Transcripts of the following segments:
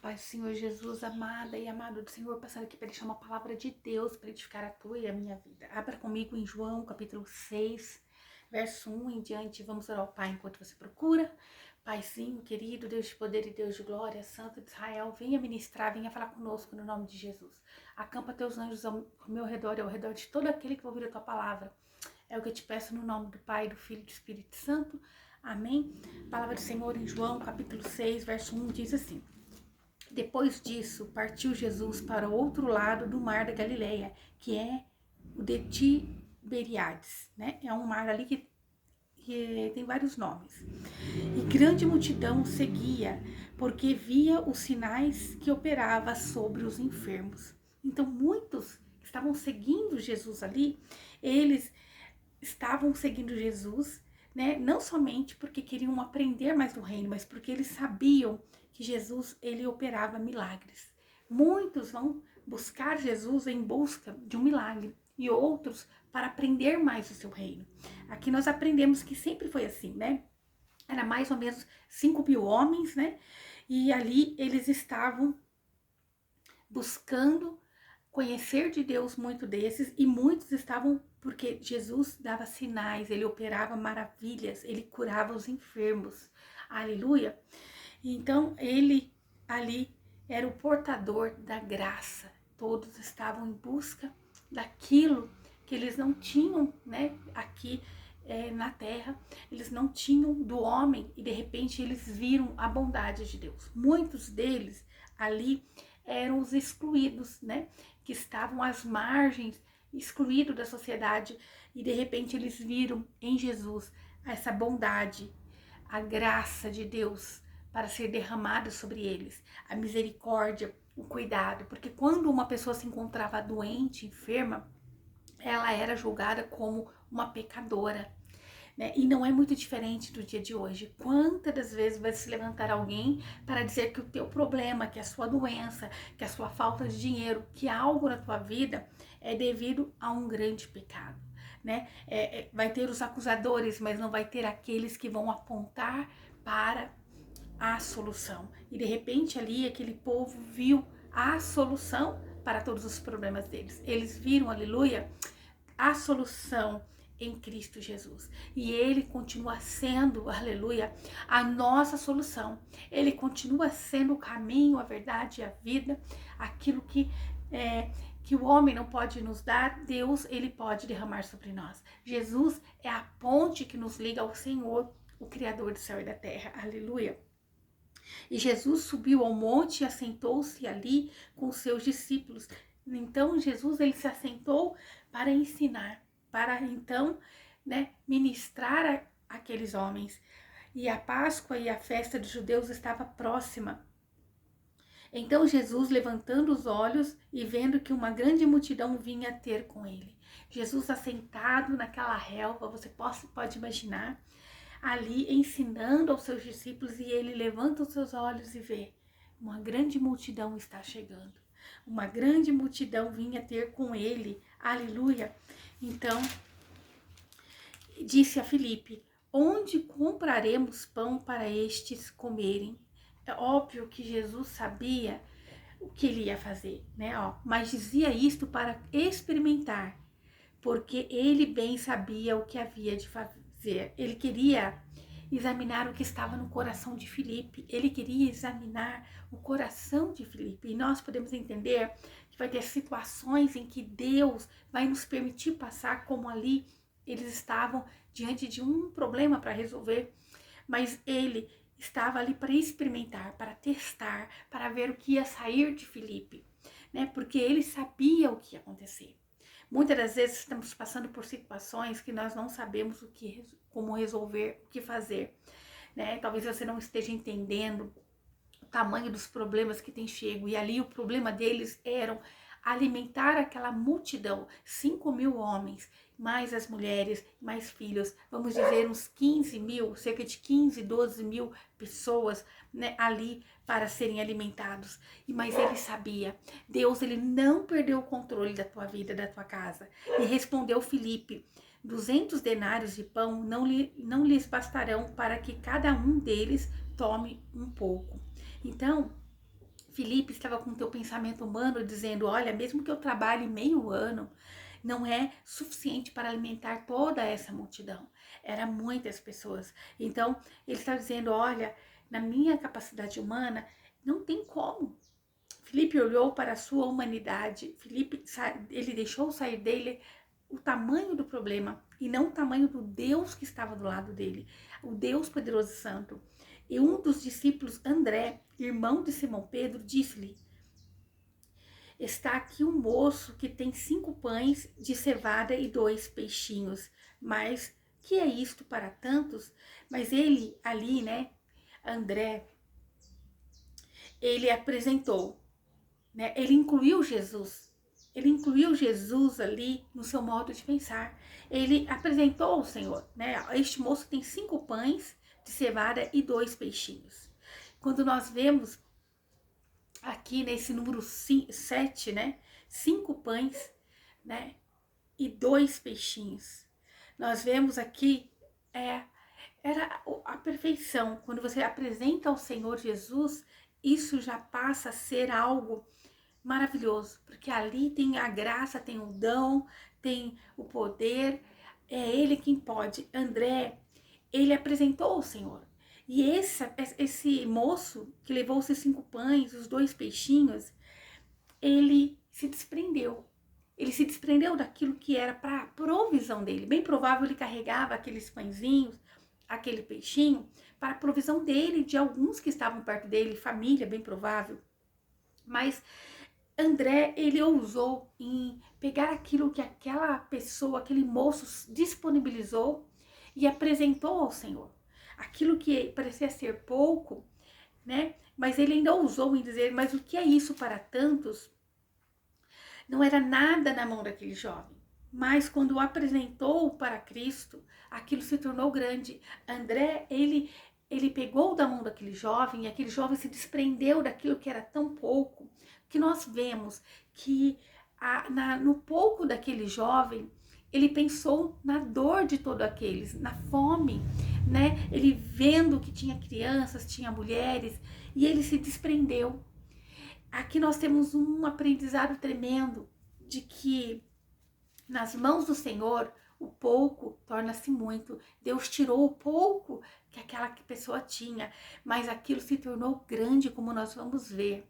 paz do Senhor Jesus, amada e amado do Senhor, passando aqui para deixar uma palavra de Deus para edificar a tua e a minha vida. Abra comigo em João, capítulo 6, verso 1 em diante. Vamos orar ao Pai enquanto você procura. Paizinho, querido, Deus de poder e Deus de glória, Santo de Israel, venha ministrar, venha falar conosco no nome de Jesus. Acampa teus anjos ao meu redor e ao redor de todo aquele que vai ouvir a tua palavra. É o que eu te peço no nome do Pai, do Filho e do Espírito Santo. Amém. A palavra do Senhor em João, capítulo 6, verso 1 diz assim: Depois disso, partiu Jesus para o outro lado do mar da Galileia, que é o de Tiberíades, né? É um mar ali que tem vários nomes. E grande multidão o seguia, porque via os sinais que operava sobre os enfermos. Então, muitos que estavam seguindo Jesus ali, eles estavam seguindo Jesus, né? Não somente porque queriam aprender mais do reino, mas porque eles sabiam que Jesus, ele operava milagres. Muitos vão buscar Jesus em busca de um milagre e outros para aprender mais do seu reino. Aqui nós aprendemos que sempre foi assim, né? Era mais ou menos 5.000 homens, né? E ali eles estavam buscando conhecer de Deus muito desses, e muitos estavam porque Jesus dava sinais, ele operava maravilhas, ele curava os enfermos. Aleluia! Então ele ali era o portador da graça. Todos estavam em busca daquilo que eles não tinham, né? Aqui na terra, eles não tinham do homem, e de repente eles viram a bondade de Deus. Muitos deles ali eram os excluídos, né? Que estavam às margens, excluídos da sociedade, e de repente eles viram em Jesus essa bondade, a graça de Deus para ser derramada sobre eles, a misericórdia, o cuidado, porque quando uma pessoa se encontrava doente, enferma, ela era julgada como uma pecadora, né? E não é muito diferente do dia de hoje. Quantas das vezes vai se levantar alguém para dizer que o teu problema, que a sua doença, que a sua falta de dinheiro, que algo na tua vida é devido a um grande pecado, né? Vai ter os acusadores, mas não vai ter aqueles que vão apontar para a solução. E de repente ali aquele povo viu a solução para todos os problemas deles. Eles viram, aleluia, a solução em Cristo Jesus. E ele continua sendo, aleluia, a nossa solução. Ele continua sendo o caminho, a verdade e a vida. Aquilo que o homem não pode nos dar, Deus, ele pode derramar sobre nós. Jesus é a ponte que nos liga ao Senhor, o Criador do céu e da terra. Aleluia. E Jesus subiu ao monte e assentou-se ali com os seus discípulos. Então Jesus, ele se assentou para ensinar, para então, né, ministrar aqueles homens. E a Páscoa e a festa dos judeus estava próxima. Então Jesus, levantando os olhos e vendo que uma grande multidão vinha ter com ele. Jesus assentado naquela relva, você pode imaginar, ali ensinando aos seus discípulos, e ele levanta os seus olhos e vê, uma grande multidão está chegando. Uma grande multidão vinha ter com ele, aleluia. Então, disse a Filipe: onde compraremos pão para estes comerem? É óbvio que Jesus sabia o que ele ia fazer, né? Mas dizia isto para experimentar, porque ele bem sabia o que havia de fazer. Ele queria examinar o que estava no coração de Filipe. Ele queria examinar o coração de Filipe. E nós podemos entender que vai ter situações em que Deus vai nos permitir passar, como ali eles estavam diante de um problema para resolver, mas ele estava ali para experimentar, para testar, para ver o que ia sair de Filipe, né? Porque ele sabia o que ia acontecer. Muitas das vezes estamos passando por situações que nós não sabemos como resolver, o que fazer, né? Talvez você não esteja entendendo o tamanho dos problemas que tem chego, e ali o problema deles era alimentar aquela multidão, 5.000 homens, mais as mulheres, mais filhos, vamos dizer uns 15.000, cerca de 15, 12 mil pessoas, né, ali para serem alimentados. Mas ele sabia, Deus, ele não perdeu o controle da tua vida, da tua casa. E respondeu Filipe: 200 denários de pão não lhes bastarão para que cada um deles tome um pouco. Então, Filipe estava com o teu pensamento humano dizendo, olha, mesmo que eu trabalhe meio ano, não é suficiente para alimentar toda essa multidão. Eram muitas pessoas. Então, ele está dizendo, olha, na minha capacidade humana, não tem como. Filipe olhou para a sua humanidade. Filipe, ele deixou sair dele o tamanho do problema e não o tamanho do Deus que estava do lado dele, o Deus poderoso e santo. E um dos discípulos, André, irmão de Simão Pedro, disse-lhe, está aqui um moço que tem 5 pães de cevada e 2 peixinhos, mas que é isto para tantos? Mas ele ali, né, André, ele apresentou, né, ele incluiu Jesus. Ele incluiu Jesus ali no seu modo de pensar. Ele apresentou ao Senhor, né? Este moço tem 5 pães de cevada e 2 peixinhos. Quando nós vemos aqui nesse número 7, né? 5 pães, né? E 2 peixinhos. Nós vemos aqui, era a perfeição. Quando você apresenta ao Senhor Jesus, isso já passa a ser algo maravilhoso, porque ali tem a graça, tem o dom, tem o poder, é ele quem pode. André, ele apresentou ao Senhor. E esse moço que levou os 5 pães, os 2 peixinhos, ele se desprendeu. Ele se desprendeu daquilo que era para a provisão dele. Bem provável ele carregava aqueles pãezinhos, aquele peixinho, para a provisão dele, de alguns que estavam perto dele, família, bem provável. Mas André, ele ousou em pegar aquilo que aquela pessoa, aquele moço disponibilizou e apresentou ao Senhor. Aquilo que parecia ser pouco, né? Mas ele ainda ousou em dizer, mas o que é isso para tantos? Não era nada na mão daquele jovem. Mas quando o apresentou para Cristo, aquilo se tornou grande. André, ele pegou da mão daquele jovem e aquele jovem se desprendeu daquilo que era tão pouco, que nós vemos que no pouco daquele jovem, ele pensou na dor de todos aqueles, na fome, né? Ele vendo que tinha crianças, tinha mulheres, e ele se desprendeu. Aqui nós temos um aprendizado tremendo de que nas mãos do Senhor, o pouco torna-se muito. Deus tirou o pouco que aquela pessoa tinha, mas aquilo se tornou grande, como nós vamos ver.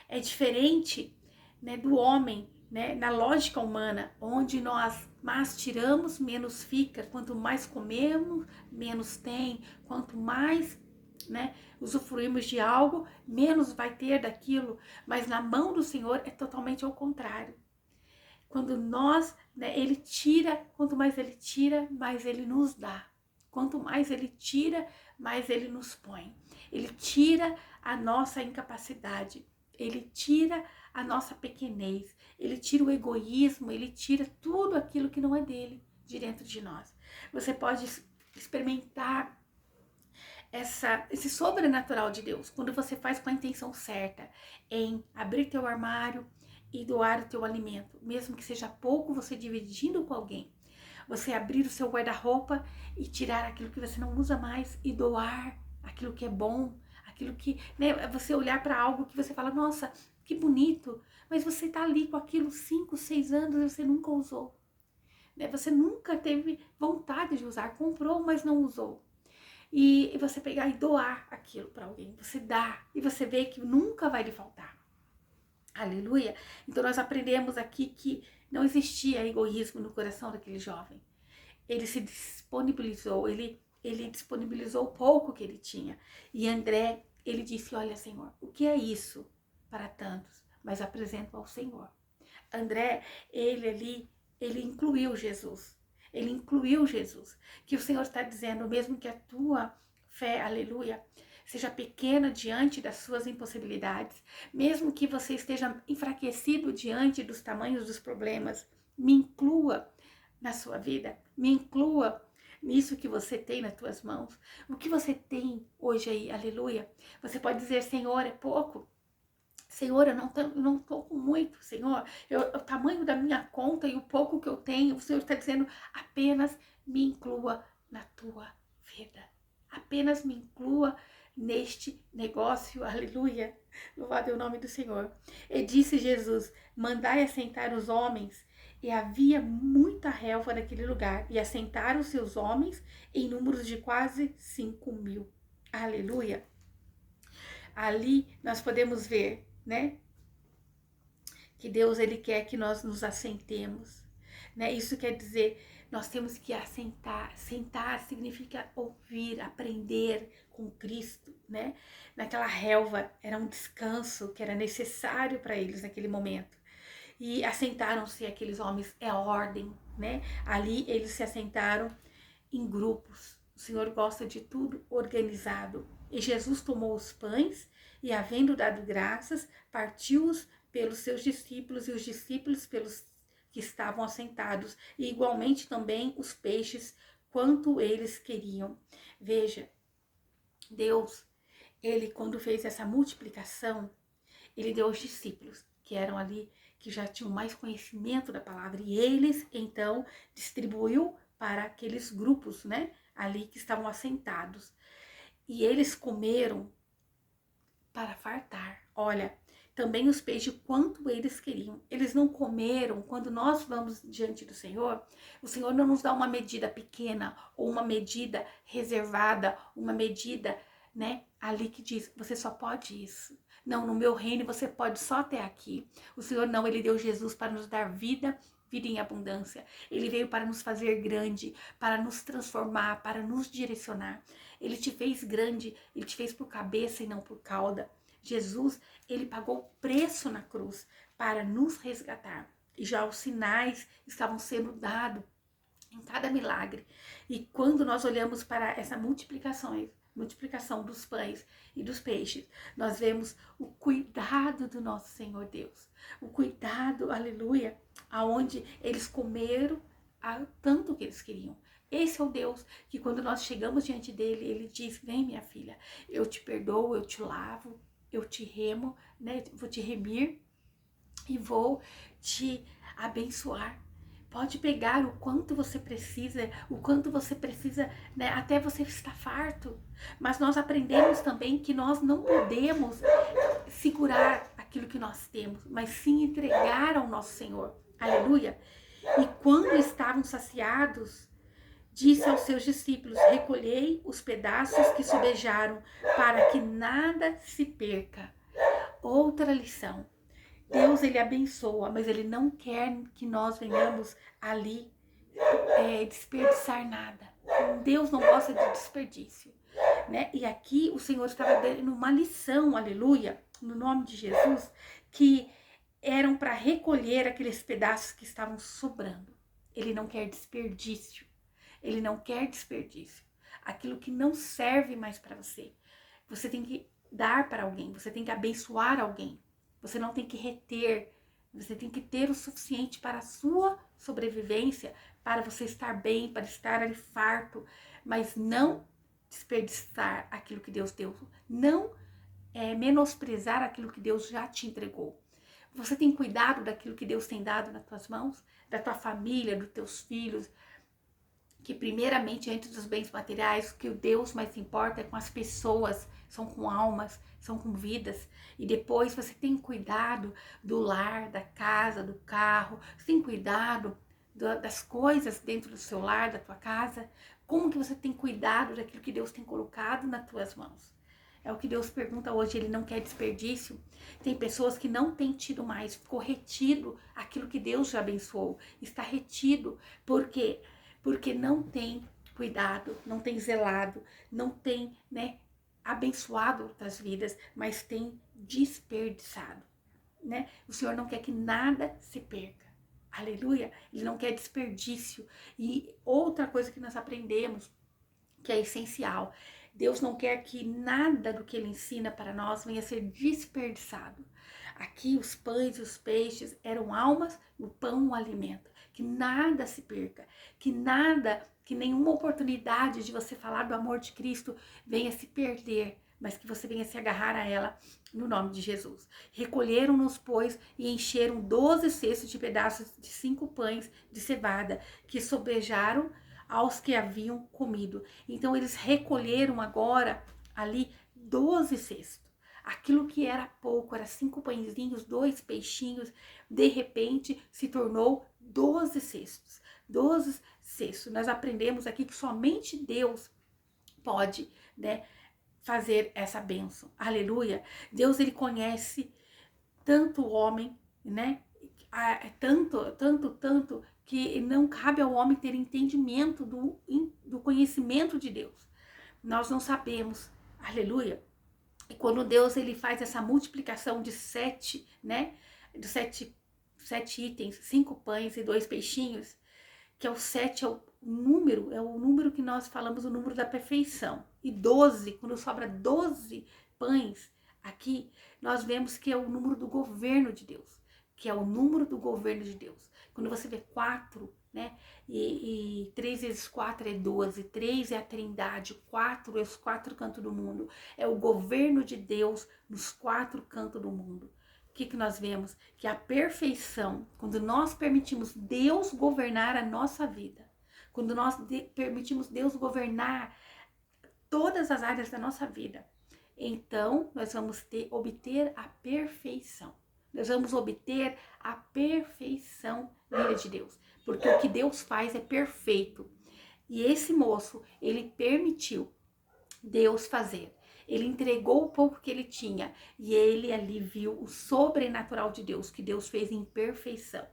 É diferente, né, do homem, né, na lógica humana, onde nós mais tiramos, menos fica. Quanto mais comemos, menos tem. Quanto mais, né, usufruímos de algo, menos vai ter daquilo. Mas na mão do Senhor é totalmente ao contrário. Quando nós, né, ele tira, quanto mais ele tira, mais ele nos dá. Quanto mais ele tira, mais ele nos põe. Ele tira a nossa incapacidade. Ele tira a nossa pequenez. Ele tira o egoísmo. Ele tira tudo aquilo que não é dele de dentro de nós. Você pode experimentar esse sobrenatural de Deus quando você faz com a intenção certa em abrir teu armário e doar o teu alimento, mesmo que seja pouco, você dividindo com alguém. Você abrir o seu guarda-roupa e tirar aquilo que você não usa mais e doar aquilo que é bom, aquilo que, né, você olhar para algo que você fala, nossa, que bonito, mas você tá ali com aquilo 5, 6 anos e você nunca usou. Né? Você nunca teve vontade de usar, comprou, mas não usou. E você pegar e doar aquilo para alguém, você dá e você vê que nunca vai lhe faltar. Aleluia! Então nós aprendemos aqui que não existia egoísmo no coração daquele jovem. Ele se disponibilizou, ele disponibilizou o pouco que ele tinha. E André, ele disse, olha Senhor, o que é isso para tantos? Mas apresento ao Senhor. André, ele incluiu Jesus. Ele incluiu Jesus. Que o Senhor está dizendo, mesmo que a tua fé, aleluia, seja pequena diante das suas impossibilidades, mesmo que você esteja enfraquecido diante dos tamanhos dos problemas, me inclua na sua vida, me inclua nisso que você tem nas tuas mãos. O que você tem hoje aí, aleluia. Você pode dizer, Senhor, é pouco. Senhor, eu não estou com muito, Senhor. O tamanho da minha conta e o pouco que eu tenho, o Senhor está dizendo, apenas me inclua na tua vida. Apenas me inclua neste negócio, aleluia, louvado é o nome do Senhor. E disse Jesus, mandai assentar os homens, e havia muita relva naquele lugar, e assentaram seus homens em números de quase 5.000, aleluia. Ali nós podemos ver, né, que Deus, ele quer que nós nos assentemos, né? Isso quer dizer, nós temos que assentar. Sentar significa ouvir, aprender com Cristo, né? Naquela relva era um descanso que era necessário para eles naquele momento. E assentaram-se aqueles homens, é ordem, né? Ali eles se assentaram em grupos. O Senhor gosta de tudo organizado. E Jesus tomou os pães e, havendo dado graças, partiu-os pelos seus discípulos e os discípulos pelos que estavam assentados, e igualmente também os peixes, quanto eles queriam. Veja, Deus, ele quando fez essa multiplicação, ele deu aos discípulos, que eram ali, que já tinham mais conhecimento da palavra, e eles, então, distribuiu para aqueles grupos, né, ali que estavam assentados. E eles comeram para fartar. Olha, também os peixes quanto eles queriam. Eles não comeram. Quando nós vamos diante do Senhor, o Senhor não nos dá uma medida pequena ou uma medida reservada, uma medida, né, ali que diz, você só pode isso. Não, no meu reino você pode só até aqui. O Senhor não, ele deu Jesus para nos dar vida, vida em abundância. Ele veio para nos fazer grande, para nos transformar, para nos direcionar. Ele te fez grande, ele te fez por cabeça e não por cauda. Jesus, ele pagou o preço na cruz para nos resgatar. E já os sinais estavam sendo dados em cada milagre. E quando nós olhamos para essa multiplicação dos pães e dos peixes, nós vemos o cuidado do nosso Senhor Deus. O cuidado, aleluia, aonde eles comeram tanto que eles queriam. Esse é o Deus que quando nós chegamos diante dele, ele diz, vem minha filha, eu te perdoo, eu te lavo, eu te remo, né? Vou te remir e vou te abençoar. Pode pegar o quanto você precisa, né? Até você estar farto. Mas nós aprendemos também que nós não podemos segurar aquilo que nós temos, mas sim entregar ao nosso Senhor. Aleluia! E quando estavam saciados, disse aos seus discípulos, recolhei os pedaços que sobejaram, para que nada se perca. Outra lição. Deus, ele abençoa, mas ele não quer que nós venhamos ali desperdiçar nada. Deus não gosta de desperdício, né? E aqui o Senhor estava dando uma lição, aleluia, no nome de Jesus, que eram para recolher aqueles pedaços que estavam sobrando. Ele não quer desperdício. Ele não quer desperdício. Aquilo que não serve mais para você. Você tem que dar para alguém, você tem que abençoar alguém. Você não tem que reter, você tem que ter o suficiente para a sua sobrevivência, para você estar bem, para estar ali farto, mas não desperdiçar aquilo que Deus deu, não menosprezar aquilo que Deus já te entregou. Você tem cuidado daquilo que Deus tem dado nas tuas mãos, da tua família, dos teus filhos, que primeiramente antes dos bens materiais, o que o Deus mais importa é com as pessoas, são com almas, são com vidas. E depois você tem cuidado do lar, da casa, do carro, você tem cuidado das coisas dentro do seu lar, da tua casa. Como que você tem cuidado daquilo que Deus tem colocado nas tuas mãos? É o que Deus pergunta hoje, ele não quer desperdício. Tem pessoas que não têm tido mais, ficou retido aquilo que Deus já abençoou, está retido, porque não tem cuidado, não tem zelado, não tem, né, abençoado outras vidas, mas tem desperdiçado, né? O Senhor não quer que nada se perca. Aleluia! Ele não quer desperdício. E outra coisa que nós aprendemos, que é essencial, Deus não quer que nada do que Ele ensina para nós venha a ser desperdiçado. Aqui os pães e os peixes eram almas, o pão o alimento. Que nada se perca, que nenhuma oportunidade de você falar do amor de Cristo venha se perder, mas que você venha se agarrar a ela no nome de Jesus. Recolheram-nos, pois, e encheram 12 cestos de pedaços de 5 pães de cevada, que sobejaram aos que haviam comido. Então eles recolheram agora ali 12 cestos. Aquilo que era pouco, era 5 pãezinhos, 2 peixinhos, de repente se tornou 12 cestos. 12 cestos. Nós aprendemos aqui que somente Deus pode, né, fazer essa bênção. Aleluia. Deus, ele conhece tanto o homem, né? Tanto que não cabe ao homem ter entendimento do conhecimento de Deus. Nós não sabemos. Aleluia. E quando Deus, ele faz essa multiplicação de 7, né? De sete itens, 5 pães e 2 peixinhos, que é o 7, é o número que nós falamos, o número da perfeição. E 12, quando sobra 12 pães, aqui nós vemos que é o número do governo de Deus, que é o número do governo de Deus. Quando você vê 4, né? E 3 vezes 4 é 12, 3 é a trindade, 4 é os 4 cantos do mundo, é o governo de Deus nos 4 cantos do mundo. O que nós vemos? Que a perfeição, quando nós permitimos Deus governar a nossa vida, quando nós permitimos Deus governar todas as áreas da nossa vida, então nós vamos obter a perfeição. Nós vamos obter a perfeição vinda de Deus. Porque o que Deus faz é perfeito. E esse moço, ele permitiu Deus fazer. Ele entregou o pouco que ele tinha. E ele ali viu o sobrenatural de Deus, que Deus fez em perfeição.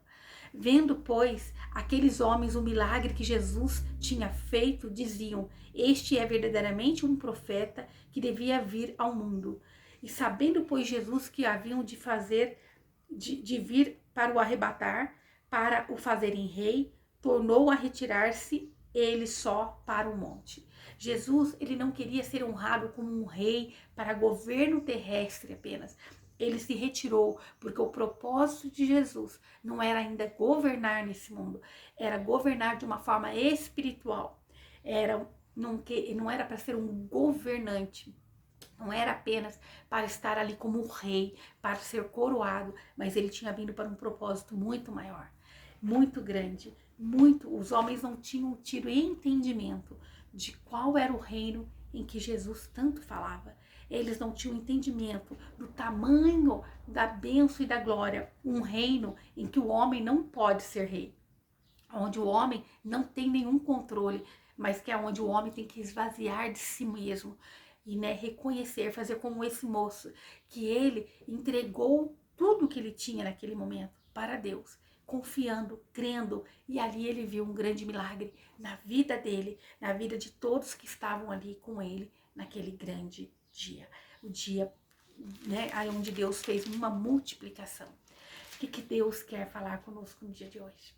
Vendo, pois, aqueles homens o milagre que Jesus tinha feito, diziam: este é verdadeiramente um profeta que devia vir ao mundo. E sabendo, pois, Jesus que haviam de fazer, de vir para o arrebatar, para o fazerem rei, tornou a retirar-se ele só para o monte. Jesus, ele não queria ser honrado como um rei para governo terrestre apenas. Ele se retirou, porque o propósito de Jesus não era ainda governar nesse mundo, era governar de uma forma espiritual. Não era para ser um governante, não era apenas para estar ali como um rei, para ser coroado, mas ele tinha vindo para um propósito muito maior, muito grande. Os homens não tinham tido entendimento de qual era o reino em que Jesus tanto falava. Eles não tinham entendimento do tamanho da bênção e da glória. Um reino em que o homem não pode ser rei, onde o homem não tem nenhum controle, mas que é onde o homem tem que esvaziar de si mesmo e, né, reconhecer, fazer como esse moço, que ele entregou tudo que ele tinha naquele momento para Deus, confiando, crendo, e ali ele viu um grande milagre na vida dele, na vida de todos que estavam ali com ele naquele grande dia. O dia, né, onde Deus fez uma multiplicação. O que Deus quer falar conosco no dia de hoje?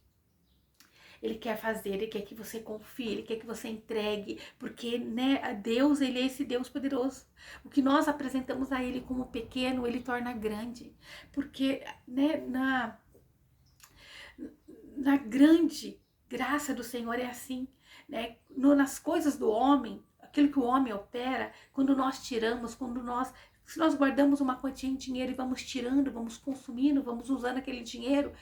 Ele quer fazer, ele quer que você confie, ele quer que você entregue, porque, né, Deus, ele é esse Deus poderoso. O que nós apresentamos a ele como pequeno, ele torna grande. Porque, né, na grande graça do Senhor é assim, né? Nas coisas do homem, aquilo que o homem opera, quando nós tiramos, se nós guardamos uma quantia em dinheiro e vamos tirando, vamos consumindo, vamos usando aquele dinheiro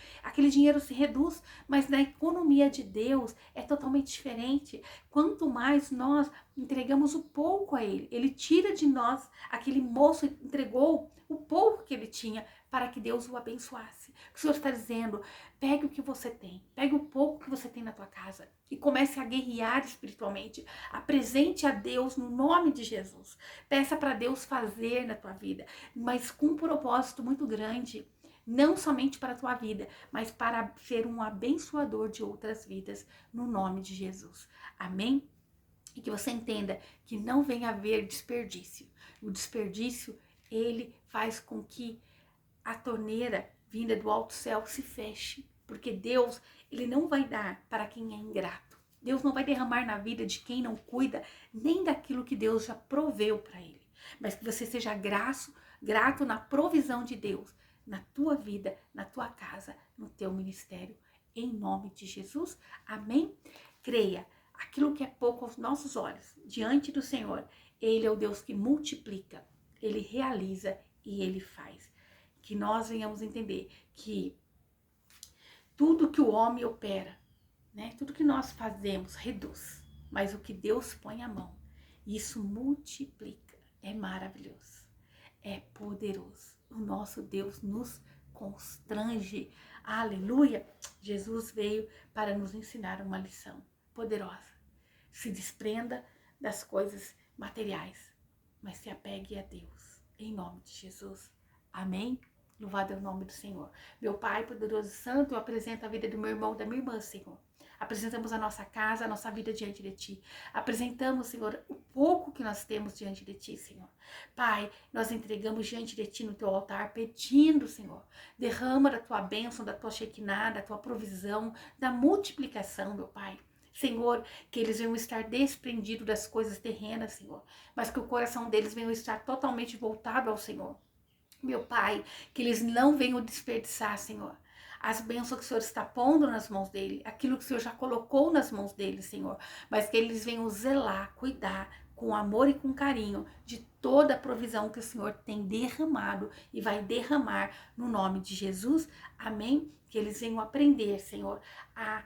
se reduz, mas na economia de Deus é totalmente diferente. Quanto mais nós entregamos o pouco a Ele, Ele tira de nós, aquele moço entregou o pouco que ele tinha para que Deus o abençoasse. O Senhor está dizendo: pegue o que você tem, pegue o pouco que você tem na tua casa e comece a guerrear espiritualmente. Apresente a Deus no nome de Jesus. Peça para Deus fazer na tua vida, mas com um propósito muito grande. Não somente para a tua vida, mas para ser um abençoador de outras vidas, no nome de Jesus. Amém? E que você entenda que não vem haver desperdício. O desperdício, ele faz com que a torneira vinda do alto céu se feche. Porque Deus, ele não vai dar para quem é ingrato. Deus não vai derramar na vida de quem não cuida nem daquilo que Deus já proveu para ele. Mas que você seja grato na provisão de Deus, na tua vida, na tua casa, no teu ministério, em nome de Jesus. Amém? Creia, aquilo que é pouco aos nossos olhos, diante do Senhor, Ele é o Deus que multiplica, Ele realiza e Ele faz. Que nós venhamos entender que tudo que o homem opera, né, tudo que nós fazemos reduz, mas o que Deus põe a mão, isso multiplica. é maravilhoso, é poderoso. O nosso Deus nos constrange. Aleluia! Jesus veio para nos ensinar uma lição poderosa. Se desprenda das coisas materiais, mas se apegue a Deus. Em nome de Jesus. Amém? Louvado é o nome do Senhor. Meu Pai poderoso e santo, eu apresento a vida do meu irmão e da minha irmã, Senhor. Apresentamos a nossa casa, a nossa vida diante de Ti. Apresentamos, Senhor, o pouco que nós temos diante de Ti, Senhor. Pai, nós entregamos diante de Ti no Teu altar, pedindo, Senhor, derrama da Tua bênção, da Tua shekinah, da Tua provisão, da multiplicação, meu Pai. Senhor, que eles venham estar desprendidos das coisas terrenas, Senhor, mas que o coração deles venha estar totalmente voltado ao Senhor. Meu Pai, que eles não venham desperdiçar, Senhor, as bênçãos que o Senhor está pondo nas mãos dele, aquilo que o Senhor já colocou nas mãos dele, Senhor, mas que eles venham zelar, cuidar com amor e com carinho de toda a provisão que o Senhor tem derramado e vai derramar no nome de Jesus. Amém? Que eles venham aprender, Senhor, a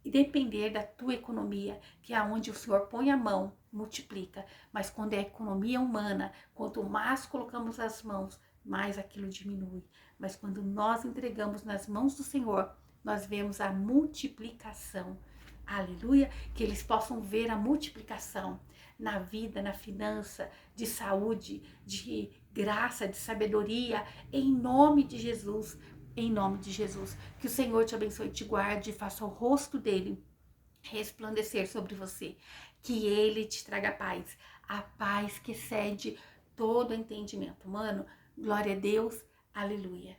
depender da tua economia, que é onde o Senhor põe a mão, multiplica. Mas quando é a economia humana, quanto mais colocamos as mãos, mais aquilo diminui. Mas quando nós entregamos nas mãos do Senhor, nós vemos a multiplicação. Aleluia! Que eles possam ver a multiplicação na vida, na finança, de saúde, de graça, de sabedoria, em nome de Jesus. Em nome de Jesus, que o Senhor te abençoe e te guarde, faça o rosto dele resplandecer sobre você, que ele te traga paz, a paz que excede todo entendimento. Mano, glória a Deus, aleluia.